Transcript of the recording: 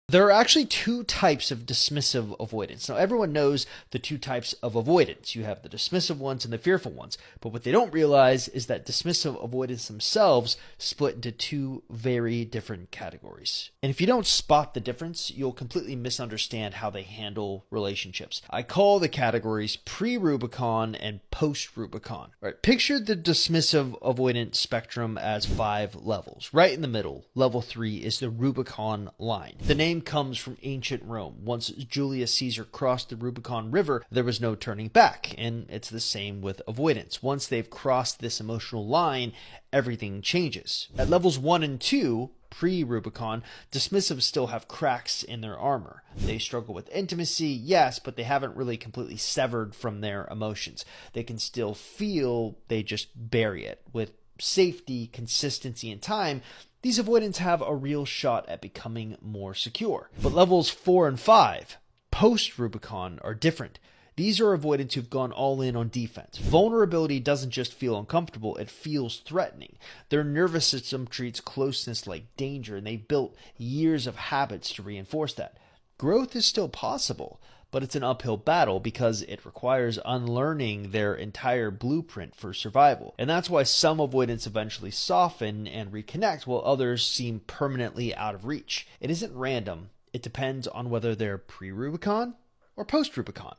There are actually two types of dismissive avoidance. Now, everyone knows the two types of avoidance. You have the dismissive ones and the fearful ones. But what they don't realize is that dismissive avoidance themselves split into two very different categories. And if you don't spot the difference, you'll completely misunderstand how they handle relationships. I call the categories pre-Rubicon and post-Rubicon. All right, picture the dismissive avoidance spectrum as 5 levels. Right in the middle, level 3 is the Rubicon line. The name comes from ancient Rome. Once Julius Caesar crossed the Rubicon River, there was no turning back, and it's the same with avoidance. Once they've crossed this emotional line, everything changes. At levels 1 and 2, pre-Rubicon, dismissives still have cracks in their armor. They struggle with intimacy, yes, but they haven't really completely severed from their emotions. They can still feel, they just bury it. With safety, consistency, and time, these avoidants have a real shot at becoming more secure. But levels 4 and 5, post-Rubicon, are different. These are avoidants who've gone all in on defense. Vulnerability doesn't just feel uncomfortable, it feels threatening. Their nervous system treats closeness like danger, and they've built years of habits to reinforce that. Growth is still possible, but it's an uphill battle because it requires unlearning their entire blueprint for survival. And that's why some avoidants eventually soften and reconnect, while others seem permanently out of reach. It isn't random. It depends on whether they're pre-Rubicon or post-Rubicon.